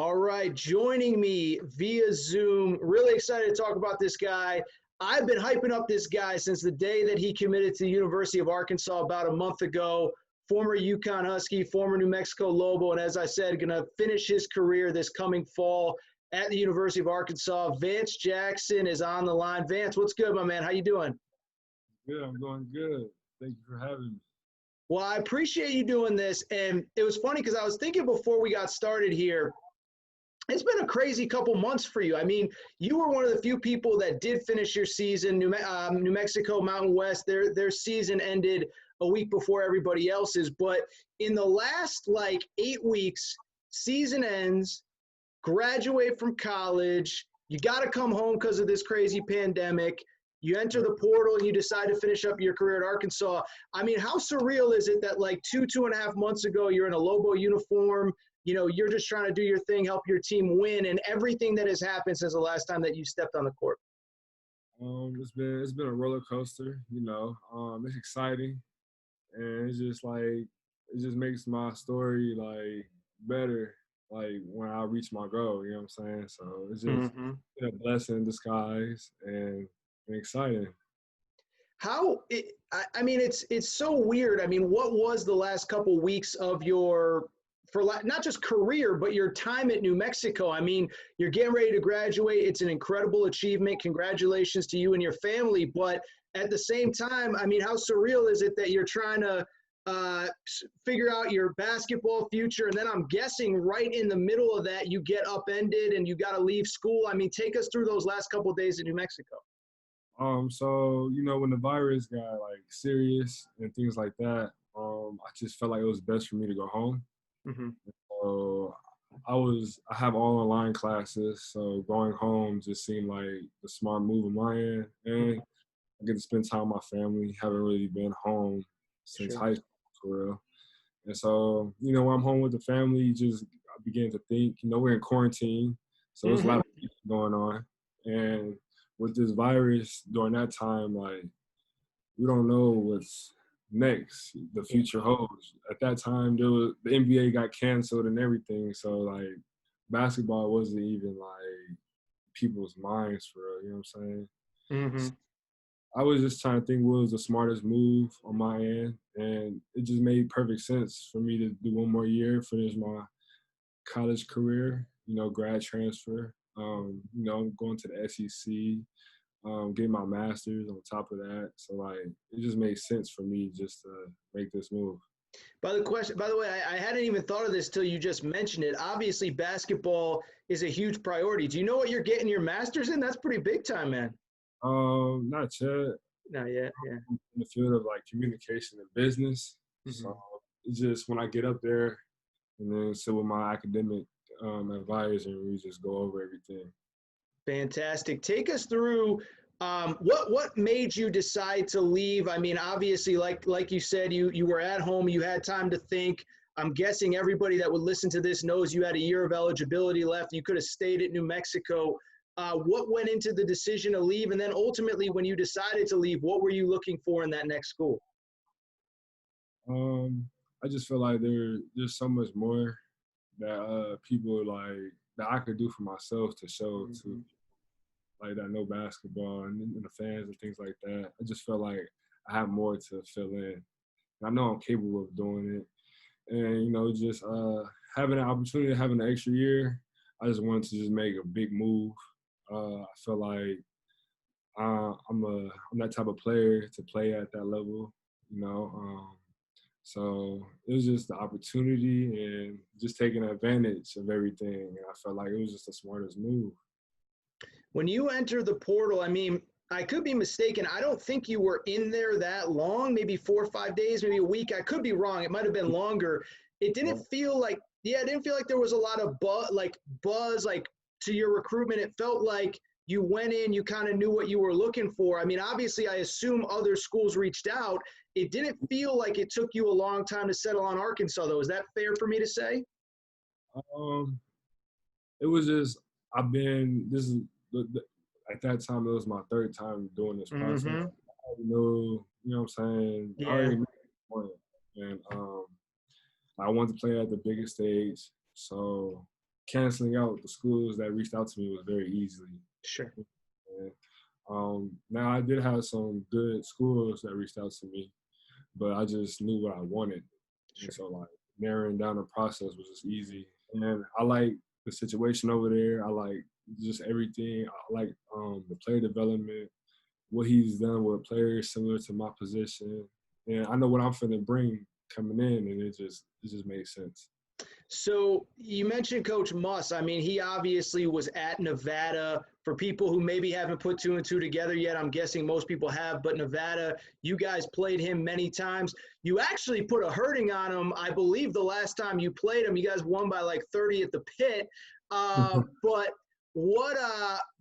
All right, joining me via Zoom. Really excited to talk about this guy. I've been hyping up this guy since the day that he committed to the University of Arkansas about a month ago. Former UConn Husky, former New Mexico Lobo, and as I said, going to finish his career this coming fall at the University of Arkansas. Vance Jackson is on the line. Vance, what's good, my man? How you doing? Good, I'm doing good. Thank you for having me. Well, I appreciate you doing this. And it was funny because I was thinking before we got started here, it's been a crazy couple months for you. I mean, you were one of the few people that did finish your season. New Mexico Mountain West, their season ended a week before everybody else's. But in the last 8 weeks, season ends, graduate from college, you got to come home because of this crazy pandemic. You enter the portal and you decide to finish up your career at Arkansas. I mean, how surreal is it that 2.5 months ago, you're in a Lobo uniform, you're just trying to do your thing, help your team win, and everything that has happened since the last time that you stepped on the court? It's been a roller coaster, it's exciting, and it's just it just makes my story better when I reach my goal, you know what I'm saying? So it's just been a blessing in disguise and exciting. It's so weird. I mean, what was the last couple weeks of your, not just career, but your time at New Mexico? I mean, you're getting ready to graduate. It's an incredible achievement. Congratulations to you and your family. But at the same time, I mean, how surreal is it that you're trying to figure out your basketball future, and then I'm guessing right in the middle of that, you get upended and you got to leave school? I mean, take us through those last couple of days in New Mexico. So when the virus got serious and things like that, I just felt like it was best for me to go home. Mm-hmm. So I have all online classes, so going home just seemed like the smart move on my end, and I get to spend time with my family. Haven't really been home since high school for real. And so, when I'm home with the family, I begin to think, we're in quarantine, so there's a lot of things going on. And with this virus during that time, we don't know what's next, the future holds. At that time, the NBA got canceled and everything, so basketball wasn't even people's minds for real, you know what I'm saying? Mm-hmm. So I was just trying to think what was the smartest move on my end, and it just made perfect sense for me to do one more year, finish my college career, grad transfer, going to the SEC, getting my master's on top of that. So it just made sense for me just to make this move. By the way, I hadn't even thought of this till you just mentioned it. Obviously, basketball is a huge priority. Do you know what you're getting your master's in? That's pretty big time, man. Not yet. Not yet, yeah. I'm in the field of communication and business. Mm-hmm. So it's just when I get up there and then sit with my academic advisor and we just go over everything. Fantastic. Take us through what made you decide to leave. I mean, obviously, like you said, you were at home, you had time to think. I'm guessing everybody that would listen to this knows you had a year of eligibility left. You could have stayed at New Mexico. What went into the decision to leave? And then ultimately, when you decided to leave, what were you looking for in that next school? I just feel like there's so much more that people that I could do for myself to show to that know basketball and the fans and things like that. I just felt like I have more to fill in. And I know I'm capable of doing it. And, just having an opportunity, having an extra year, I just wanted to just make a big move. I feel like I'm that type of player to play at that level, so it was just the opportunity and just taking advantage of everything. And I felt like it was just the smartest move. When you enter the portal, I mean, I could be mistaken. I don't think you were in there that long, maybe 4 or 5 days, maybe a week. I could be wrong. It might have been longer. It didn't feel like there was a lot of buzz to your recruitment. It felt like you went in, you kind of knew what you were looking for. I mean, obviously, I assume other schools reached out. It didn't feel like it took you a long time to settle on Arkansas, though. Is that fair for me to say? It was just at that time, it was my third time doing this process. I already knew, you know what I'm saying? Yeah. I already knew the point. And I wanted to play at the biggest stage. So canceling out the schools that reached out to me was very easily. Sure. And, now I did have some good schools that reached out to me, but I just knew what I wanted. Sure. And so like narrowing down the process was just easy. And I like the situation over there. I like just everything. I like the player development, what he's done with players similar to my position. And I know what I'm finna bring coming in, and it just made sense. So you mentioned Coach Muss. I mean, he obviously was at Nevada. For people who maybe haven't put two and two together yet, I'm guessing most people have, but Nevada, you guys played him many times. You actually put a hurting on him, I believe, the last time you played him. You guys won by like 30 at the pit. But what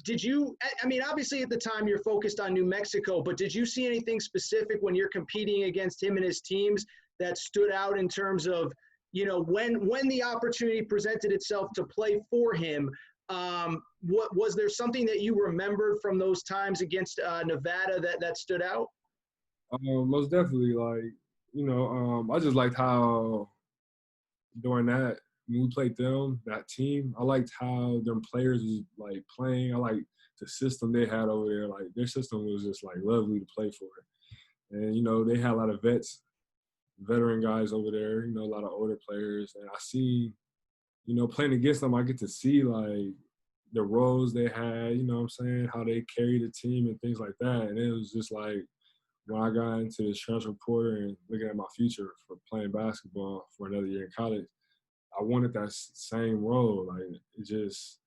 did you – I mean, obviously at the time you're focused on New Mexico, but did you see anything specific when you're competing against him and his teams that stood out in terms of – you know, when the opportunity presented itself to play for him, what was there something that you remembered from those times against Nevada that stood out? Most definitely. Like, you know, I just liked how during that when we played them, that team, I liked how them players was like playing. I liked the system they had over there. Like their system was just like lovely to play for. And you know, they had a lot of veteran guys over there, you know, a lot of older players. And I see, you know, playing against them, I get to see like the roles they had, you know what I'm saying, how they carried the team and things like that. And it was just like when I got into this transfer portal and looking at my future for playing basketball for another year in college, I wanted that same role. Like it just,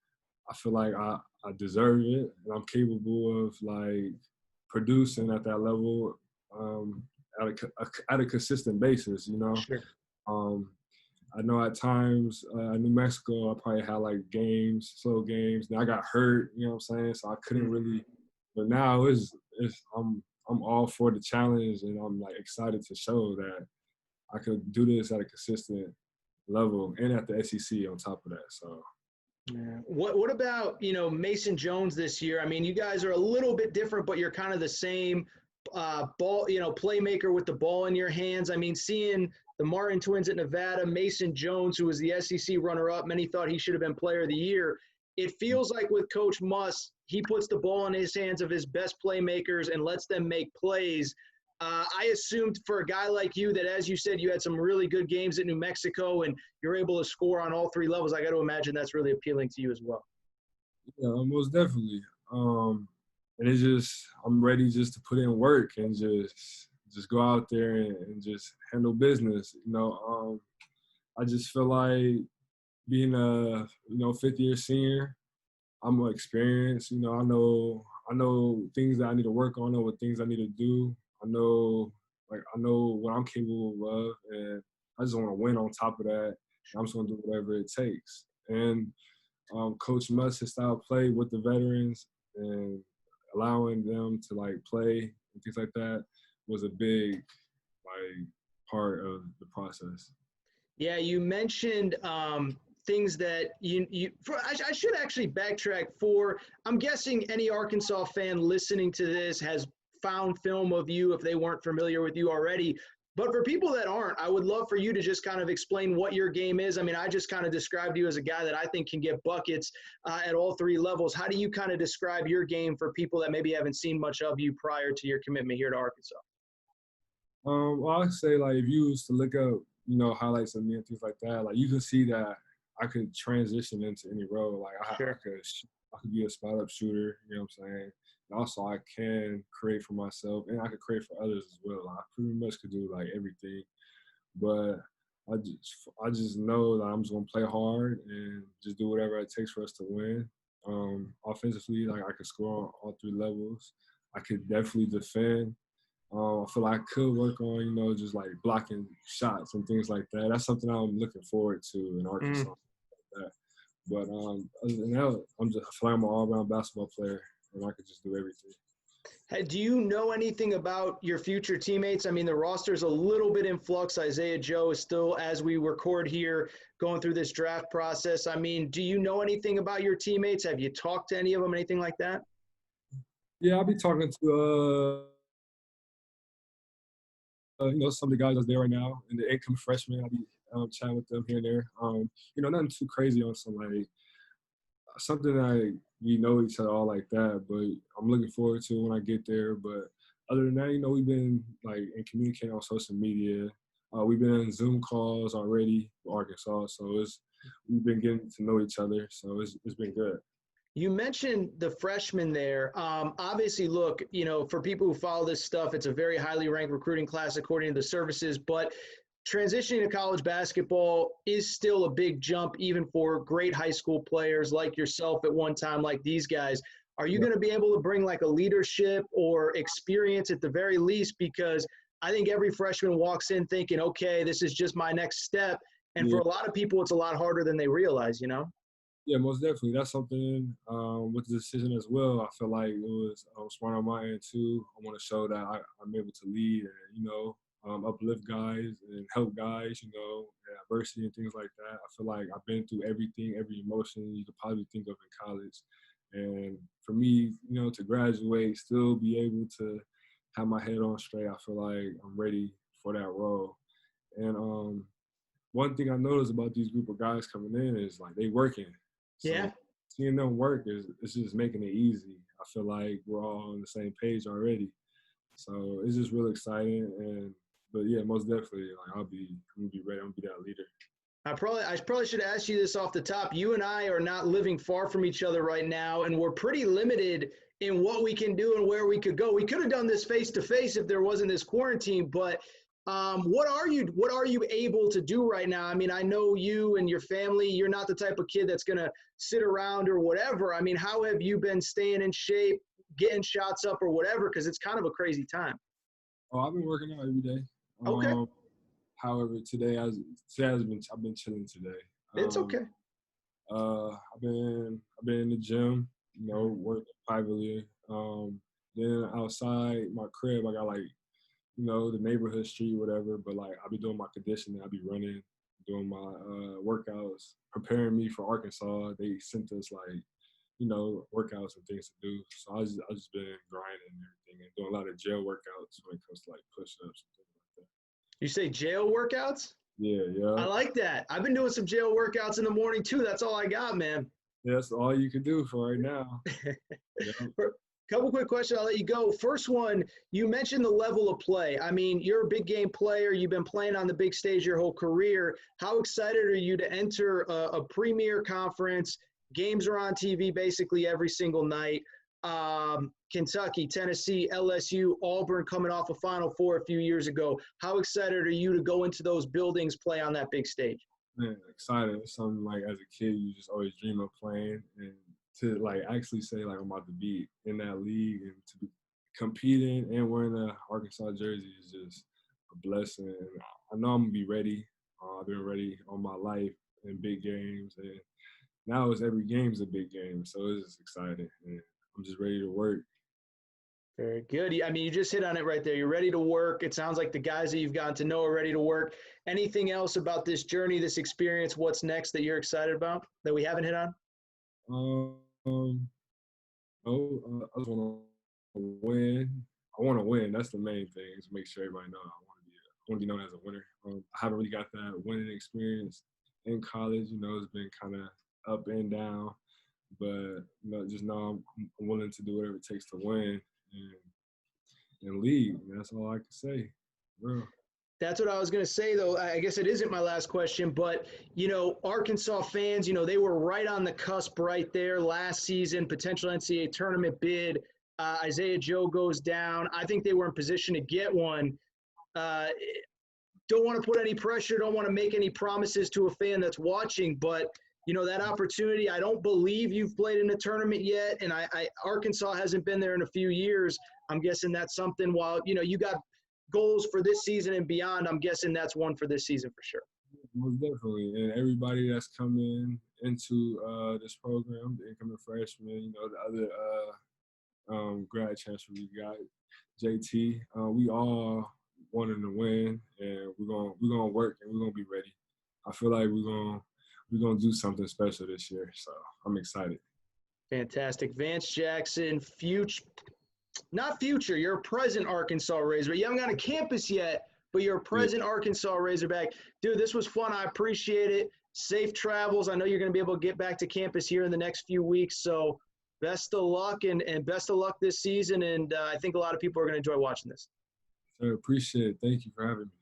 I feel like I deserve it and I'm capable of like producing at that level. At a consistent basis, you know. Sure. I know at times New Mexico, I probably had like slow games. Now I got hurt, you know what I'm saying? So I couldn't really. But now I'm all for the challenge, and I'm like excited to show that I could do this at a consistent level and at the SEC on top of that. So. Yeah. What about, you know, Mason Jones this year? I mean, you guys are a little bit different, but you're kind of the same ball, you know, playmaker with the ball in your hands. I mean, seeing the Martin twins at Nevada, Mason Jones, who was the SEC runner-up, many thought he should have been player of the year. It feels like with Coach Muss, he puts the ball in his hands of his best playmakers and lets them make plays. I assumed for a guy like you that, as you said, you had some really good games at New Mexico and you're able to score on all three levels. I got to imagine that's really appealing to you as well. Yeah, most definitely. And it's just I'm ready just to put in work and just go out there and just handle business. You know, I just feel like being a fifth year senior, I'm experienced. You know, I know things that I need to work on. I know what things I need to do. I know what I'm capable of, and I just want to win on top of that. I'm just going to do whatever it takes. And Coach Muss, his style of play with the veterans and allowing them to like play and things like that was a big like part of the process. Yeah, you mentioned things that I should actually backtrack for. I'm guessing any Arkansas fan listening to this has found film of you if they weren't familiar with you already. But for people that aren't, I would love for you to just kind of explain what your game is. I mean, I just kind of described you as a guy that I think can get buckets at all three levels. How do you kind of describe your game for people that maybe haven't seen much of you prior to your commitment here to Arkansas? Well, I'd say like if you was to look up, you know, highlights of me and things like that, like you can see that I could transition into any role. Like I could be a spot up shooter. You know what I'm saying? And also, I can create for myself, and I could create for others as well. I pretty much could do like everything, but I just know that I'm just gonna play hard and just do whatever it takes for us to win. Offensively, like I could score on all three levels. I could definitely defend. I feel like I could work on, you know, just like blocking shots and things like that. That's something I'm looking forward to in Arkansas. Like but other than that, I feel like I'm an all-around basketball player, and I could just do everything. Hey, do you know anything about your future teammates? I mean, the roster's a little bit in flux. Isaiah Joe is still, as we record here, going through this draft process. I mean, do you know anything about your teammates? Have you talked to any of them, anything like that? Yeah, I'll be talking to you know, some of the guys that's there right now, and the incoming freshmen. chat with them here and there. Nothing too crazy on some like something that we know each other all like that, but I'm looking forward to when I get there. But other than that, we've been like in communicating on social media. We've been in Zoom calls already for Arkansas, so we've been getting to know each other, so it's been good. You mentioned the freshmen there. Obviously, look, for people who follow this stuff, it's a very highly ranked recruiting class according to the services, but transitioning to college basketball is still a big jump, even for great high school players like yourself at one time, like these guys. Are you going to be able to bring like a leadership or experience at the very least? Because I think every freshman walks in thinking, okay, this is just my next step. And for a lot of people, it's a lot harder than they realize, Yeah, most definitely. That's something with the decision as well. I feel like it was smart on my end too. I want to show that I'm able to lead and uplift guys and help guys. And adversity and things like that. I feel like I've been through everything, every emotion you could probably think of in college. And for me, to graduate, still be able to have my head on straight, I feel like I'm ready for that role. And one thing I noticed about these group of guys coming in is like they working. So seeing them work it's just making it easy. I feel like we're all on the same page already. So it's just really exciting. But yeah, most definitely, like I'm gonna be ready. I'm gonna be that leader. I probably should ask you this off the top. You and I are not living far from each other right now, and we're pretty limited in what we can do and where we could go. We could have done this face to face if there wasn't this quarantine, but what are you able to do right now? I mean, I know you and your family, you're not the type of kid that's going to sit around or whatever. I mean, how have you been staying in shape, getting shots up or whatever? Because it's kind of a crazy time. Oh, I've been working out every day. Okay. However, I've been chilling today. It's okay. I've been in the gym, working privately. Then outside my crib, I got like the neighborhood street, whatever. But like I'll be doing my conditioning. I'll be running, doing my workouts, preparing me for Arkansas. They sent us like workouts and things to do. So I just been grinding and everything and doing a lot of jail workouts when it comes to like push-ups and things like that. You say jail workouts? Yeah. I like that. I've been doing some jail workouts in the morning too. That's all I got, man. Yeah, that's all you can do for right now. Couple quick questions. I'll let you go. First one, you mentioned the level of play. I mean, you're a big game player. You've been playing on the big stage your whole career. How excited are you to enter a premier conference? Games are on TV basically every single night. Kentucky, Tennessee, LSU, Auburn coming off a Final Four a few years ago. How excited are you to go into those buildings, play on that big stage? Man, excited. It's something like as a kid you just always dream of playing, and to like actually say like I'm about to be in that league and to be competing and wearing the Arkansas jersey is just a blessing. And I know I'm gonna be ready. I've been ready all my life in big games, and now it's every game's a big game, so it's just exciting. And I'm just ready to work. Very good. I mean, you just hit on it right there. You're ready to work. It sounds like the guys that you've gotten to know are ready to work. Anything else about this journey, this experience, what's next that you're excited about that we haven't hit on? I just want to win. I want to win. That's the main thing. Is make sure everybody knows I want to be known as a winner. I haven't really got that winning experience in college. It's been kind of up and down, but just know I'm willing to do whatever it takes to win and lead. That's all I can say. Real. That's what I was going to say, though. I guess it isn't my last question, but, Arkansas fans, they were right on the cusp right there last season, potential NCAA tournament bid. Isaiah Joe goes down. I think they were in position to get one. Don't want to put any pressure, don't want to make any promises to a fan that's watching, but, that opportunity, I don't believe you've played in a tournament yet, and Arkansas hasn't been there in a few years. I'm guessing that's something while, you got goals for this season and beyond, I'm guessing that's one for this season for sure. Most definitely. And everybody that's coming into this program, the incoming freshmen, the other grad chancellor we got, JT, we all wanting to win, and we're gonna work and we're gonna be ready. I feel like we're gonna do something special this year, so I'm excited. Fantastic. Vance Jackson, not future, you're a present Arkansas Razorback. You haven't got a campus yet, but you're a present Arkansas Razorback. Dude, this was fun. I appreciate it. Safe travels. I know you're going to be able to get back to campus here in the next few weeks. So best of luck and best of luck this season. And I think a lot of people are going to enjoy watching this. I appreciate it. Thank you for having me.